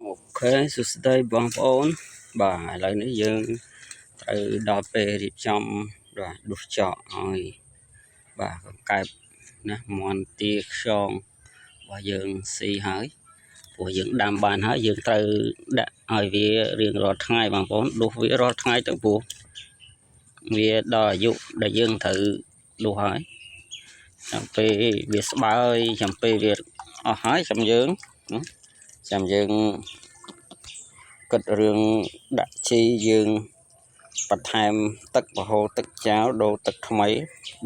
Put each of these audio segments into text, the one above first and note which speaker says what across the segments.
Speaker 1: Ok,សួស្តីបងប្អូនបាទឥឡូវនេះយើងត្រូវដល់ពេលរៀបចំបាទដុសចកឲ្យបាទកង្កែបណាមន់ទាខ្យងរបស់យើងស៊ីហើយព្រោះយើងដាំបានហើយយើងត្រូវដាក់ឲ្យវារៀងរាល់ថ្ងៃបងប្អូនដុសវារាល់ថ្ងៃទៅព្រោះវាដល់អាយុដែលយើងត្រូវដុសហើយចាំពេលវាស្បើយចាំពេលវាអស់ហើយចាំយើងគិតរឿងដាក់ជីយើងបន្ថែមទឹកបហូរទឹកចាវដូរទឹកថ្មី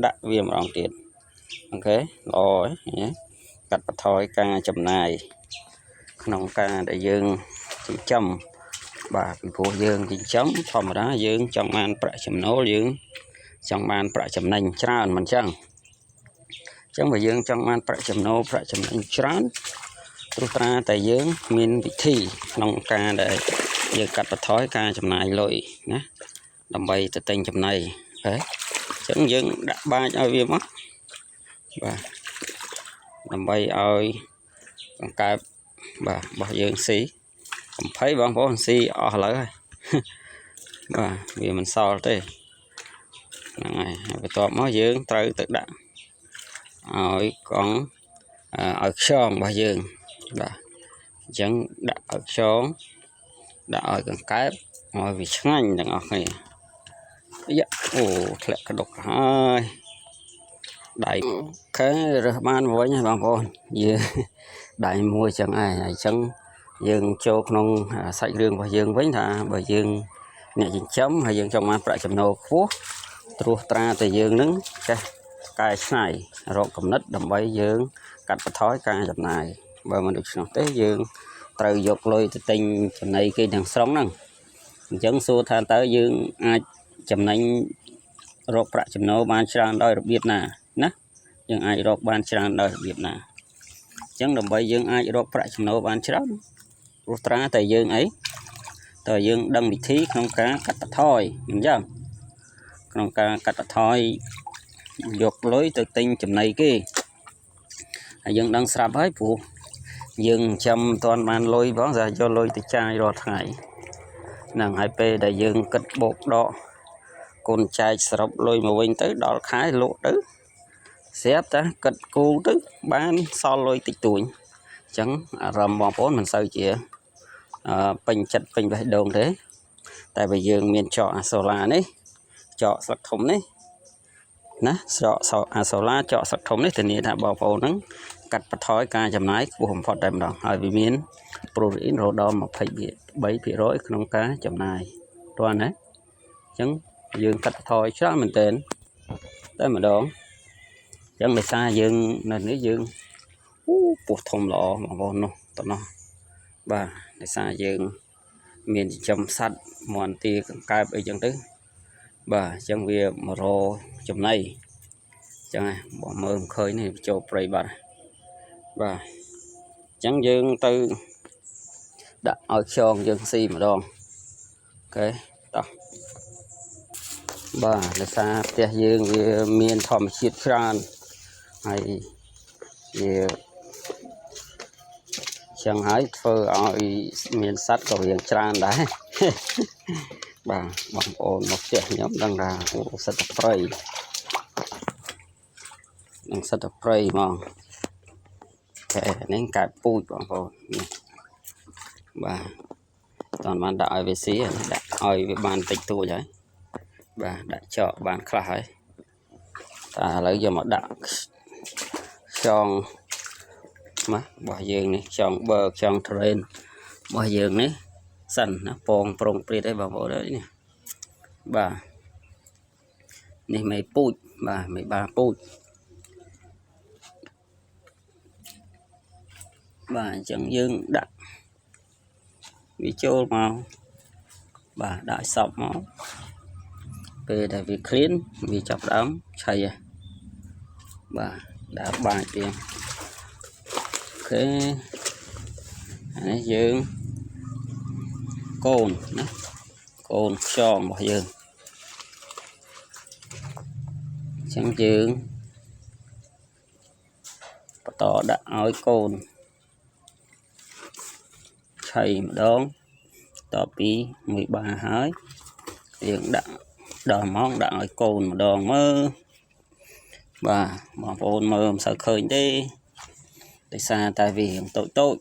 Speaker 1: ដាក់វាម្ដងទៀតអូខេល្អហើយកាត់បន្ថយការចំណាយក្នុងការដែលយើងចិញ្ចឹមបាទពីព្រោះយើងចិញ្ចឹមធម្មតាយើងចង់បានប្រាក់ចំណូលយើងចង់បានប្រាក់ចំណេញច្រើនមិនចឹងបើយើងចង់បានប្រាក់ចំណូលប្រាក់ចំណេញច្រើនព្រោះត្រាតែយើងមានវិធីក្នុងការដែលយើងកាត់បន្ថយការចំណាយលុយណាដើម្បីទៅទិញចំណីអូខេអញ្ចឹងយើងដាក់បាចឲ្យវាមកបាទដើម្បីឲ្យកង្កែបបាទរបស់យើងស៊ីកំភៃបងប្អូនស៊ីអស់ឥឡូវហើយបាទវាមិនសល់ទេហ្នឹងហើយបន្ទាប់មកយើងត្រូវទៅដាក់ឲ្យកង់ឲ្យខ្យងរបស់យើងបាទអញ្ចឹងដាក់ឲ្យខ្យងដាក់ឲ្យកង្កែបឲ្យវាឆ្ងាញ់ទាំងអស់គ្នាអូធ្លាក់ក្តុកហើយដៃអូខេរើសបានវិញហើយបងប្អូនយើងដៃមួយចឹងឯងហើយចឹងយើងចូលក្នុងសាច់រឿងរបស់យើងវិញថាបើយើងអ្នកចិញ្ចឹមហើយយើងចង់បានប្រាក់ចំណូលខ្ពស់ត្រួសត្រាតែយើងនឹងចេះកែច្នៃរកកំណត់ដើម្បីយើងកាត់បន្ថយការចំណាយបើមិនដូច្នោះទេយើងត្រូវយកលុយទៅទិញចំណីគេទាំងស្រុងហ្នឹងអញ្ចឹងសួរថាតើយើងអាចចំណេញរកប្រាក់ចំណូលបានច្រើនដោយរបៀបណាណាយើងអាចរកបានច្រើនដោយរបៀបណាអញ្ចឹងដើម្បីយើងអាចរកប្រាក់ចំណូលបានច្រើនព្រោះត្រាតែយើងអីតើយើងដឹងវិធីក្នុងការកាត់បន្ថយអញ្ចឹងក្នុងការកាត់បន្ថយយកលុយទៅទិញចំណីគេហើយយើងដឹងស្រាប់ហើយព្រោះយើងចាំមិនទាន់បានលុយផងស្អាយកលុយទៅចាយរាល់ថ្ងៃហ្នឹងហើយពេលដែលយើងគិតបោកដកកូនចែកសរុបលុយមកវិញទៅដល់ខែលក់ទៅស្រាប់តែគិតគូរទៅបានសល់លុយតិចតួចអញ្ចឹងអារម្មណ៍បងប្អូនមិនសូវជាពេញចិត្តពេញបេះដូងទេតែបើយើងមានចកអាសូឡានេះចកស្លឹកធំនេះណាចកអាសូឡាចកស្លឹកធំនេះធានាថាបងប្អូនហ្នឹងកាត់បន្ថយការចំណាយខ្ពស់បំផុតតែម្ដងហើយវាមានប្រូតេអ៊ីនរហូតដល់23%ក្នុងការចំណាយតើណាអញ្ចឹងយើងកាត់បន្ថយច្រើនមែនទែនតែម្ដងអញ្ចឹងដោយសារយើងនៅនេះយើងពោះធំល្អបងប្អូននោះតោះនោះបាទដោយសារយើងមានចិញ្ចឹមសត្វមន់ទាកង្កែបអីចឹងទៅបាទអញ្ចឹងវា100ចំណីអញ្ចឹងបងមើលមិនឃើញនេះចូលព្រៃបាត់បាទអញ្ចឹងយើងទៅដាក់ឲ្យខ្យងយើងស៊ីម្ដងអូខេតោះបាទដោយសារផ្ទះយើងវាមានធម្មជាតិច្រើនហើយវាចឹងហើយធ្វើឲ្យមានសត្វក៏រៀងច្រើនដែរបាទបងប្អូនមកផ្ទះខ្ញុំដឹងថាសត្វព្រៃនឹងសត្វព្រៃហ្មងតែនេះកែបពូជបងប្អូននេះបាទតោះបានដាក់ឲ្យវាស៊ីដាក់ឲ្យវាបានតិចតួចហើយបាទដាក់ចកបានខ្លះហើយតែឥឡូវយកមកដាក់ខ្យងមករបស់យើងនេះខ្យងបឺខ្យងត្រេនរបស់យើងនេះសិនណាពងប្រងព្រាតឯងបងប្អូនអើយនេះបាទនេះមេពូជបាទមេបាពូជបាទអញ្ចឹងយើងដាក់វាចូលមកបាទដាក់សពមកពេលដែលវាឃ្លានវាចាប់ដើមឆៃហើយបាទដាក់បាចទៀតអូខេហើយយើងកូនណាកូនខ្យងរបស់យើងអញ្ចឹងយើងបន្តដាក់ឲ្យកូន ឆៃម្ដងតពីមួយបាហើយយើងដាក់ដល់ម៉ោងដាក់ឲ្យកូនម្ដងមើលបាទបងប្អូនមើលមិនសូវឃើញទេដោយសារតែវាតូច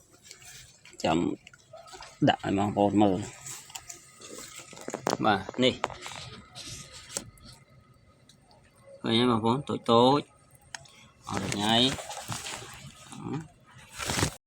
Speaker 1: ចាំដាក់ឲ្យបងប្អូនមើលបាទនេះឃើញទេបងប្អូនតូចអត់ញ៉ៃ